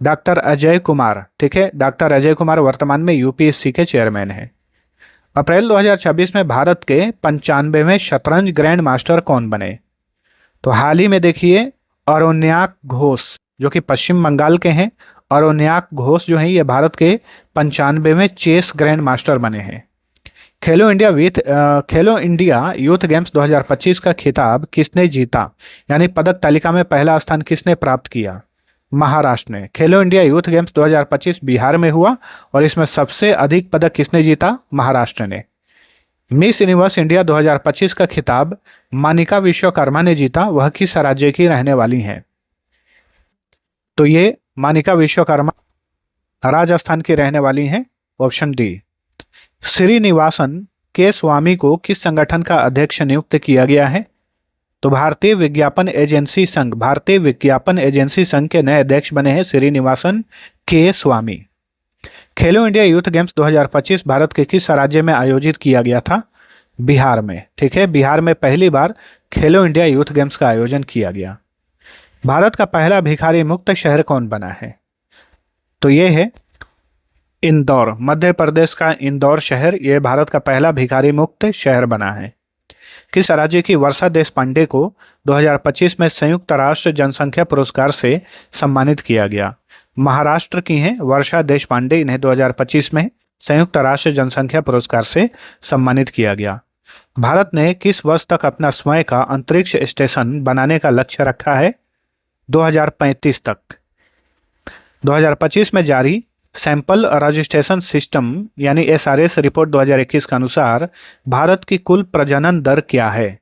डॉक्टर अजय कुमार। ठीक है, डॉक्टर अजय कुमार वर्तमान में UPSC के चेयरमैन हैं। अप्रैल 2026 में भारत के 95वें शतरंज ग्रैंड मास्टर कौन बने? तो हाल ही में देखिए अरोन्याक घोष जो कि पश्चिम बंगाल के हैं, अरोन्याक घोष जो हैं ये भारत के 95वें चेस ग्रैंड मास्टर बने हैं। खेलो इंडिया यूथ गेम्स 2025 का खिताब किसने जीता, यानी पदक तालिका में पहला स्थान किसने प्राप्त किया? महाराष्ट्र ने। खेलो इंडिया यूथ गेम्स 2025 बिहार में हुआ और इसमें सबसे अधिक पदक किसने जीता? महाराष्ट्र ने। मिस यूनिवर्स इंडिया 2025 का खिताब मानिका विश्वकर्मा ने जीता, वह किस राज्य की रहने वाली हैं? तो ये मानिका विश्वकर्मा राजस्थान की रहने वाली हैं, ऑप्शन डी। श्रीनिवासन के स्वामी को किस संगठन का अध्यक्ष नियुक्त किया गया है? तो भारतीय विज्ञापन एजेंसी संघ के नए अध्यक्ष बने हैं श्रीनिवासन के स्वामी। खेलो इंडिया यूथ गेम्स 2025 भारत के किस राज्य में आयोजित किया गया था? बिहार में। ठीक है, बिहार में पहली बार खेलो इंडिया यूथ गेम्स का आयोजन किया गया। भारत का पहला भिखारी मुक्त शहर कौन बना है? तो ये है इंदौर, मध्य प्रदेश का इंदौर शहर, यह भारत का पहला भिखारी मुक्त शहर बना है। किस राज्य की वर्षा देशपांडे को 2025 में संयुक्त राष्ट्र जनसंख्या पुरस्कार से सम्मानित किया गया? महाराष्ट्र की हैं वर्षा देशपांडे, इन्हें 2025 में संयुक्त राष्ट्र जनसंख्या पुरस्कार से सम्मानित किया गया। भारत ने किस वर्ष तक अपना स्वयं का अंतरिक्ष स्टेशन बनाने का लक्ष्य रखा है? 2035 तक। 2025 में जारी सैंपल रजिस्ट्रेशन सिस्टम यानी SRS रिपोर्ट 2021 के अनुसार भारत की कुल प्रजनन दर क्या है?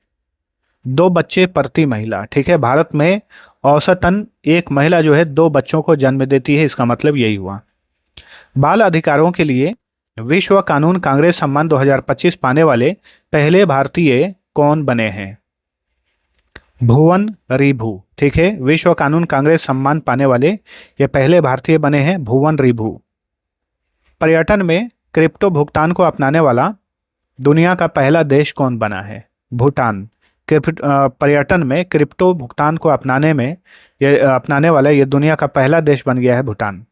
2 बच्चे प्रति महिला। ठीक है, भारत में औसतन एक महिला जो है 2 बच्चों को जन्म देती है, इसका मतलब यही हुआ। बाल अधिकारों के लिए विश्व कानून कांग्रेस सम्मान 2025 पाने वाले पहले भारतीय कौन बने हैं? भुवन रिभु। ठीक है, विश्व कानून कांग्रेस सम्मान पाने वाले ये पहले भारतीय बने हैं भुवन रिभु। पर्यटन में क्रिप्टो भुगतान को अपनाने वाला दुनिया का पहला देश कौन बना है? भूटान। पर्यटन में क्रिप्टो भुगतान को अपनाने वाला ये दुनिया का पहला देश बन गया है भूटान।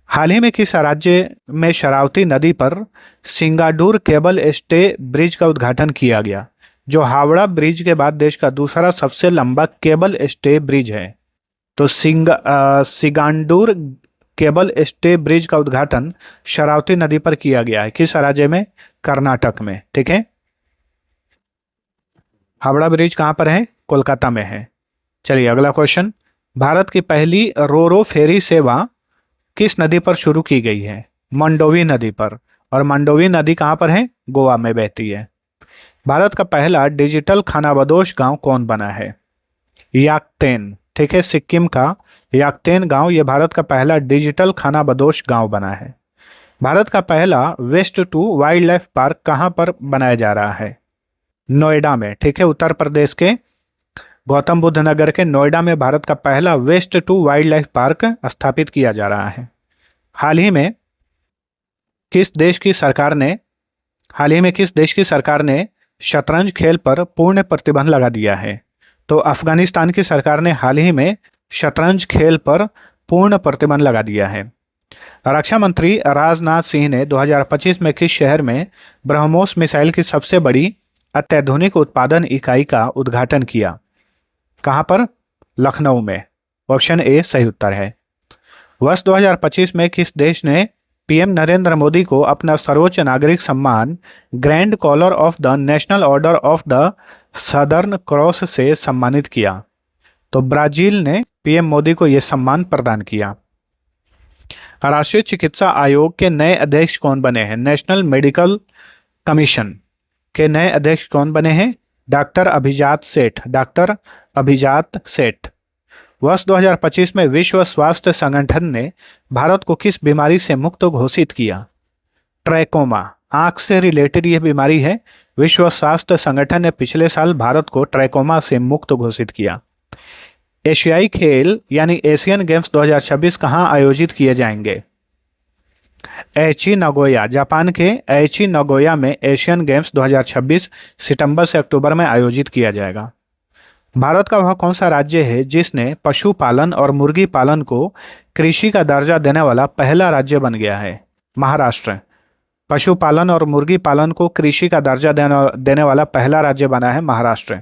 हाल ही में किस राज्य में शरावती नदी पर सिंगाडूर केबल स्टे ब्रिज का उद्घाटन किया गया? जो हावड़ा ब्रिज के बाद देश का दूसरा सबसे लंबा केबल स्टे ब्रिज है। तो सिगांडूर केबल स्टे ब्रिज का उद्घाटन शरावती नदी पर किया गया है। किस राज्य में? कर्नाटक में। ठीक है, हावड़ा ब्रिज कहाँ पर है? कोलकाता में है। चलिए अगला क्वेश्चन, भारत की पहली रोरो फेरी सेवा किस नदी पर शुरू की गई है? मंडोवी नदी पर। और मंडोवी नदी कहाँ पर है? गोवा में बहती है। भारत का पहला डिजिटल खानाबदोश गांव कौन बना है? याकतेन। ठीक है, सिक्किम का याकतेन गांव ये भारत का पहला डिजिटल खानाबदोश गांव बना है। भारत का पहला waste to wildlife park कहाँ पर बनाया जा रहा है? नोएडा में। ठीक है, उत्तर प्रदेश के गौतम बुद्ध नगर के नोएडा में भारत का पहला waste to wildlife park स्थापित किया जा रहा है। हाल ही में किस देश की सरकार ने शतरंज खेल पर पूर्ण प्रतिबंध लगा दिया है? तो अफगानिस्तान की सरकार ने हाल ही में शतरंज खेल पर पूर्ण प्रतिबंध लगा दिया है। रक्षा मंत्री राजनाथ सिंह ने 2025 में किस शहर में ब्रह्मोस मिसाइल की सबसे बड़ी अत्याधुनिक उत्पादन इकाई का उद्घाटन किया? कहां पर? लखनऊ में। ऑप्शन ए सही उत्तर है। वर्ष 2025 में किस देश ने पीएम नरेंद्र मोदी को अपना सर्वोच्च नागरिक सम्मान Grand Collar of the National Order of the Southern Cross से सम्मानित किया? तो ब्राजील ने पीएम मोदी को यह सम्मान प्रदान किया। राष्ट्रीय चिकित्सा आयोग के नए अध्यक्ष कौन बने हैं? नेशनल मेडिकल कमीशन के नए अध्यक्ष कौन बने हैं? डॉक्टर अभिजात सेठ। वर्ष 2025 में विश्व स्वास्थ्य संगठन ने भारत को किस बीमारी से मुक्त घोषित किया? ट्रैकोमा, आंख से रिलेटेड यह बीमारी है। विश्व स्वास्थ्य संगठन ने पिछले साल भारत को ट्रैकोमा से मुक्त घोषित किया। एशियाई खेल यानी एशियन गेम्स 2026 कहाँ आयोजित किए जाएंगे? एची नगोया, जापान के एची नगोया में एशियन गेम्स 2026 सितंबर से अक्टूबर में आयोजित किया जाएगा। भारत का वह कौन सा राज्य है जिसने पशुपालन और मुर्गी पालन को कृषि का दर्जा देने वाला पहला राज्य बन गया है? महाराष्ट्र। पशुपालन और मुर्गी पालन को कृषि का दर्जा देने वाला पहला राज्य बना है महाराष्ट्र।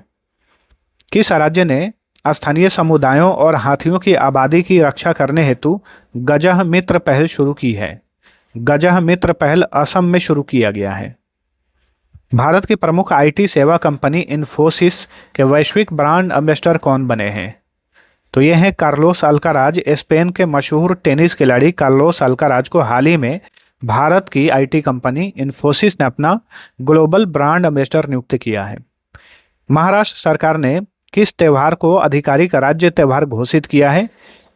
किस राज्य ने स्थानीय समुदायों और हाथियों की आबादी की रक्षा करने हेतु गजह मित्र पहल शुरू की है? गजह मित्र पहल असम में शुरू किया गया है। भारत की प्रमुख आईटी सेवा कंपनी इन्फोसिस के वैश्विक ब्रांड एम्बेसडर कौन बने हैं? तो ये हैं कार्लोस अल्काराज। स्पेन के मशहूर टेनिस खिलाड़ी कार्लोस अल्काराज को हाल ही में भारत की आईटी कंपनी इन्फोसिस ने अपना ग्लोबल ब्रांड एम्बेसडर नियुक्त किया है। महाराष्ट्र सरकार ने किस त्यौहार को आधिकारिक राज्य त्यौहार घोषित किया है?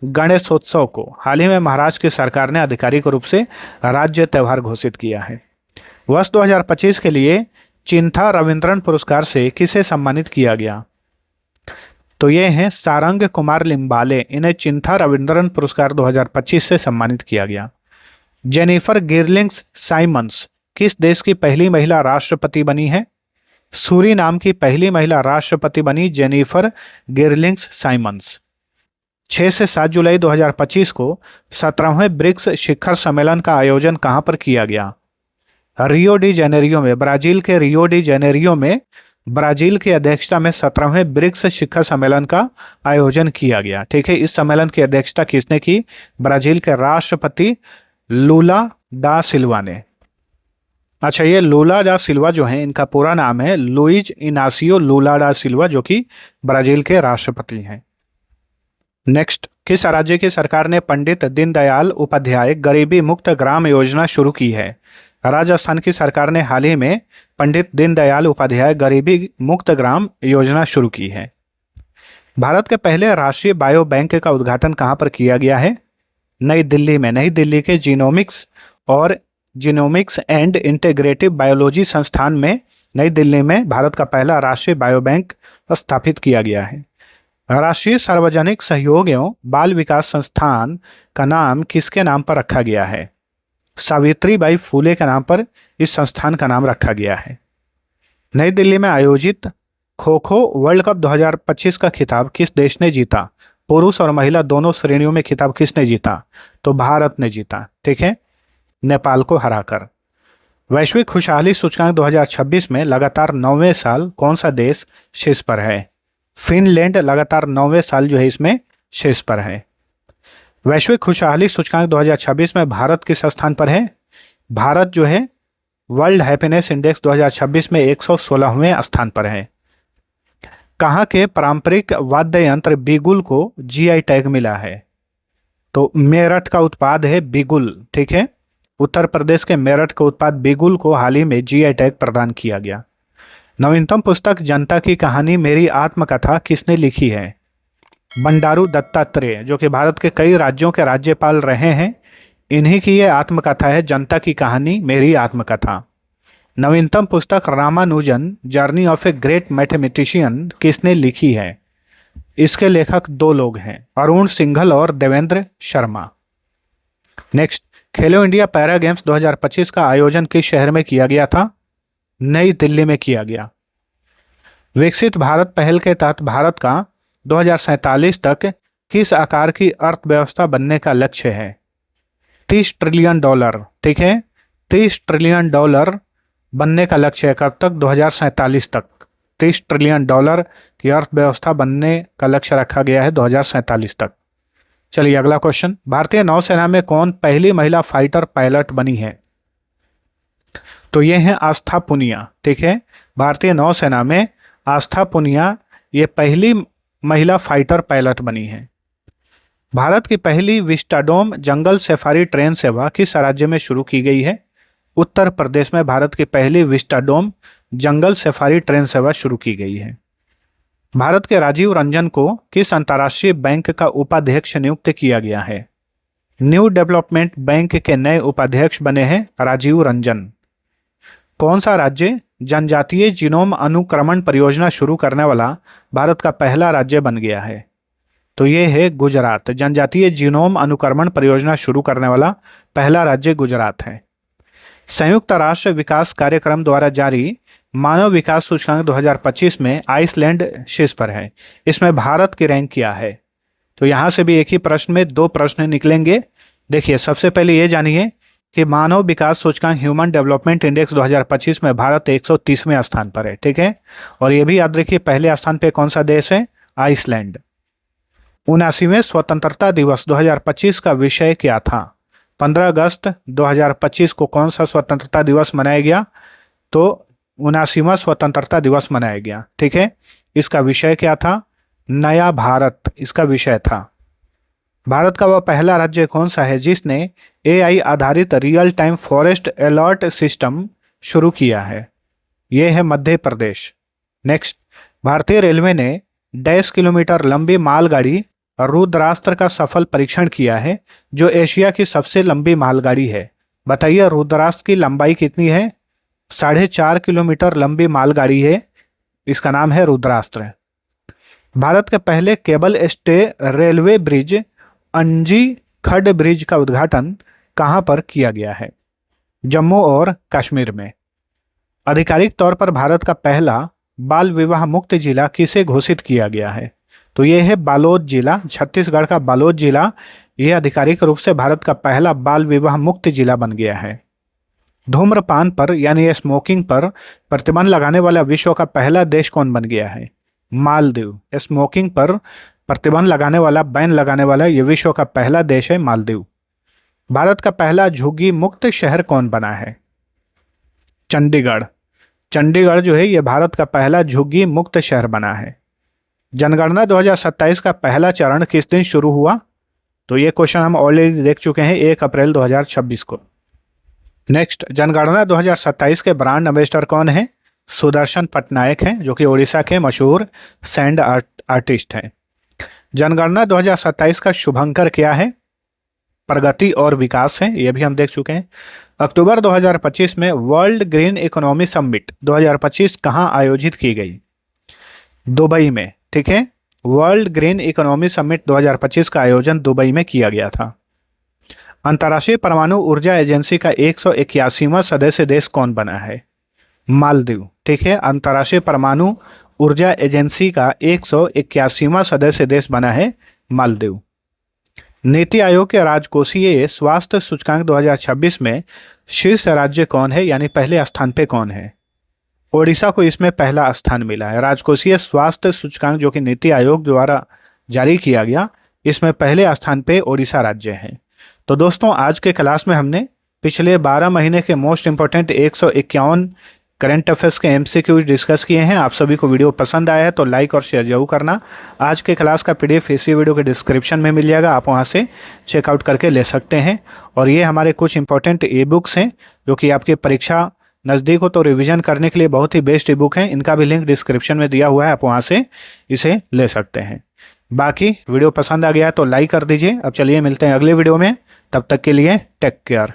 गणेशोत्सव को हाल ही में महाराष्ट्र की सरकार ने आधिकारिक रूप से राज्य त्यौहार घोषित किया है। वर्ष 2025 के लिए चिंथा रविंद्रन पुरस्कार से किसे सम्मानित किया गया? तो ये हैं सारंग कुमार लिम्बाले। इन्हें चिंथा रविंद्रन पुरस्कार 2025 से सम्मानित किया गया। जेनिफर गिरलिंग्स साइमंस किस देश की पहली महिला राष्ट्रपति बनी है? सूरीनाम की पहली महिला राष्ट्रपति बनी जेनिफर गिरलिंग्स साइमंस। 6 से 7 जुलाई 2025 को 17वें ब्रिक्स शिखर सम्मेलन का आयोजन कहां पर किया गया? रियो डी जेनेरियो में। ब्राजील के रियो डी जेनेरियो में ब्राजील की अध्यक्षता में 17वें ब्रिक्स शिखर सम्मेलन का आयोजन किया गया। ठीक है, इस सम्मेलन की अध्यक्षता किसने की? ब्राजील के राष्ट्रपति लूला डा सिल्वा ने। अच्छा, ये लूला डा सिल्वा जो है इनका पूरा नाम है लुइज इनासियो लूला डा सिल्वा, जो कि ब्राजील के राष्ट्रपति हैं। नेक्स्ट, किस राज्य की सरकार ने पंडित दीनदयाल उपाध्याय गरीबी मुक्त ग्राम योजना शुरू की है? राजस्थान की सरकार ने हाल ही में पंडित दीनदयाल उपाध्याय गरीबी मुक्त ग्राम योजना शुरू की है। भारत के पहले राष्ट्रीय बायो बैंक का उद्घाटन कहां पर किया गया है? नई दिल्ली में। नई दिल्ली के जीनोमिक्स एंड इंटीग्रेटिव बायोलॉजी संस्थान में नई दिल्ली में भारत का पहला राष्ट्रीय बायो बैंक स्थापित किया गया है। राष्ट्रीय सार्वजनिक सहयोग एवं बाल विकास संस्थान का नाम किसके नाम पर रखा गया है? सावित्रीबाई फूले के नाम पर इस संस्थान का नाम रखा गया है। नई दिल्ली में आयोजित खो खो वर्ल्ड कप 2025 का खिताब किस देश ने जीता? पुरुष और महिला दोनों श्रेणियों में खिताब किसने जीता? तो भारत ने जीता। ठीक है, नेपाल को हराकर। वैश्विक खुशहाली सूचकांक 2026 में लगातार 9वें साल कौन सा देश शीर्ष पर है? फिनलैंड लगातार 9वें साल जो है इसमें शीर्ष पर है। वैश्विक खुशहाली सूचकांक 2026 में भारत किस स्थान पर है? भारत जो है वर्ल्ड हैप्पीनेस इंडेक्स 2026 में 116वें स्थान पर है। कहाँ के पारंपरिक वाद्य यंत्र बिगुल को जीआई टैग मिला है? तो मेरठ का उत्पाद है बिगुल, ठीक है। उत्तर प्रदेश के मेरठ के उत्पाद बिगुल को हाल ही में जीआई टैग प्रदान किया गया। नवीनतम पुस्तक जनता की कहानी मेरी आत्मकथा किसने लिखी है? बंडारू दत्तात्रेय, जो कि भारत के कई राज्यों के राज्यपाल रहे हैं। इन्हीं की ये आत्मकथा है जनता की कहानी मेरी आत्मकथा। नवीनतम पुस्तक Ramanujan journey of a great mathematician किसने लिखी है? इसके लेखक दो लोग हैं, अरुण सिंघल और देवेंद्र शर्मा। नेक्स्ट, खेलो इंडिया पैरा गेम्स 2025 का आयोजन किस शहर में किया गया था? नई दिल्ली में किया गया। विकसित भारत पहल के तहत भारत का 2047 तक किस आकार की अर्थव्यवस्था बनने का लक्ष्य है? $30 ट्रिलियन, ठीक है। $30 ट्रिलियन बनने का लक्ष्य है। कब तक? 2047 तक 30 ट्रिलियन डॉलर की अर्थव्यवस्था बनने का लक्ष्य रखा गया है 2047 तक। चलिए अगला क्वेश्चन, भारतीय नौसेना में कौन पहली महिला फाइटर पायलट बनी है? तो ये है आस्था पुनिया, ठीक है। भारतीय नौसेना में आस्था पुनिया ये पहली महिला फाइटर पायलट बनी है। भारत की पहली विस्टाडोम जंगल सफारी ट्रेन सेवा किस राज्य में शुरू की गई है? उत्तर प्रदेश में भारत की पहली विस्टाडोम जंगल सफारी ट्रेन सेवा शुरू की गई है। भारत के राजीव रंजन को किस अंतर्राष्ट्रीय बैंक का उपाध्यक्ष नियुक्त किया गया है? न्यू डेवलपमेंट बैंक के नए उपाध्यक्ष बने हैं राजीव रंजन। कौन सा राज्य जनजातीय जीनोम अनुक्रमण परियोजना शुरू करने वाला भारत का पहला राज्य बन गया है? तो ये है गुजरात। जनजातीय जीनोम अनुक्रमण परियोजना शुरू करने वाला पहला राज्य गुजरात है। संयुक्त राष्ट्र विकास कार्यक्रम द्वारा जारी मानव विकास सूचकांक 2025 में आइसलैंड शीर्ष पर है। इसमें भारत की रैंक क्या है? तो यहाँ से भी एक ही प्रश्न में दो प्रश्न निकलेंगे। देखिए, सबसे पहले ये जानिए कि मानव विकास सूचकांक ह्यूमन डेवलपमेंट इंडेक्स 2025 में भारत 130वें स्थान पर है, ठीक है। और ये भी याद रखिए पहले स्थान पे कौन सा देश है? आइसलैंड। 79वें स्वतंत्रता दिवस 2025 का विषय क्या था? 15 अगस्त 2025 को कौन सा स्वतंत्रता दिवस मनाया गया? तो 79वां स्वतंत्रता दिवस मनाया गया, ठीक है। इसका विषय क्या था? नया भारत इसका विषय था। भारत का वह पहला राज्य कौन सा है जिसने एआई आधारित real time forest alert system शुरू किया है? यह है मध्य प्रदेश। नेक्स्ट, भारतीय रेलवे ने 10 किलोमीटर लंबी मालगाड़ी रुद्रास्त्र का सफल परीक्षण किया है, जो एशिया की सबसे लंबी मालगाड़ी है। बताइए रुद्रास्त्र की लंबाई कितनी है? 4.5 किलोमीटर लंबी मालगाड़ी है, इसका नाम है रुद्रास्त्र। भारत के पहले केबल स्टे रेलवे ब्रिज अंजी खड ब्रिज का उद्घाटन कहाँ पर किया गया है? जम्मू और कश्मीर में। आधिकारिक तौर पर भारत का पहला बाल विवाह मुक्त जिला किसे घोषित किया गया है? तो ये है बालोद जिला, छत्तीसगढ़ का बालोद जिला। यह आधिकारिक रूप से भारत का पहला बाल विवाह मुक्त जिला बन गया है। धूम्रपान पर यानी स्मोकिंग पर प्रतिबंध लगाने वाला विश्व का पहला देश कौन बन गया है? मालदीव। स्मोकिंग पर प्रतिबंध लगाने वाला, बैन लगाने वाला ये विश्व का पहला देश है मालदीव। भारत का पहला झुग्गी मुक्त शहर कौन बना है? चंडीगढ़। चंडीगढ़ जो है ये भारत का पहला झुग्गी मुक्त शहर बना है। जनगणना 2027 का पहला चरण किस दिन शुरू हुआ? तो ये क्वेश्चन हम ऑलरेडी देख चुके हैं, 1 अप्रैल 2026 को। नेक्स्ट, जनगणना 2027 के ब्रांड एम्बेसडर कौन है? सुदर्शन पटनायक हैं, जो कि उड़ीसा के मशहूर सैंड आर्टिस्ट हैं। जनगणना 2027 का शुभंकर क्या है? प्रगति और विकास है, ये भी हम देख चुके हैं। अक्टूबर 2025 में वर्ल्ड ग्रीन इकोनॉमी समिट 2025 कहाँ आयोजित की गई? दुबई में, ठीक है। वर्ल्ड ग्रीन इकोनॉमी समिट 2025 का आयोजन दुबई में किया गया था। अंतर्राष्ट्रीय परमाणु ऊर्जा एजेंसी का 181वां सदस्य देश कौन बना है? मालदीव, ठीक है। अंतर्राष्ट्रीय परमाणु ऊर्जा एजेंसी का 181वां सदस्य देश बना है मालदीव। नीति आयोग के राजकोषीय स्वास्थ्य सूचकांक 2026 में शीर्ष राज्य कौन है, यानी पहले स्थान पे कौन है? ओडिशा को इसमें पहला स्थान मिला है। राजकोषीय स्वास्थ्य सूचकांक जो कि नीति आयोग द्वारा जारी किया गया, इसमें पहले स्थान पे ओडिशा राज्य है। तो दोस्तों, आज के क्लास में हमने पिछले 12 महीने के मोस्ट इंपॉर्टेंट 151 करंट अफेयर्स के MCQs डिस्कस किए हैं। आप सभी को वीडियो पसंद आया है तो लाइक और शेयर जरूर करना। आज के क्लास का PDF इसी वीडियो के डिस्क्रिप्शन में मिल जाएगा, आप वहां से चेकआउट करके ले सकते हैं। और ये हमारे कुछ इंपॉर्टेंट E-बुक्स हैं जो कि आपकी परीक्षा नज़दीक हो तो रिवीजन करने के लिए बहुत ही बेस्ट E-बुक हैं। इनका भी लिंक डिस्क्रिप्शन में दिया हुआ है, आप वहाँ से इसे ले सकते हैं। बाकी वीडियो पसंद आ गया तो लाइक कर दीजिए। अब चलिए मिलते हैं अगले वीडियो में, तब तक के लिए टेक केयर।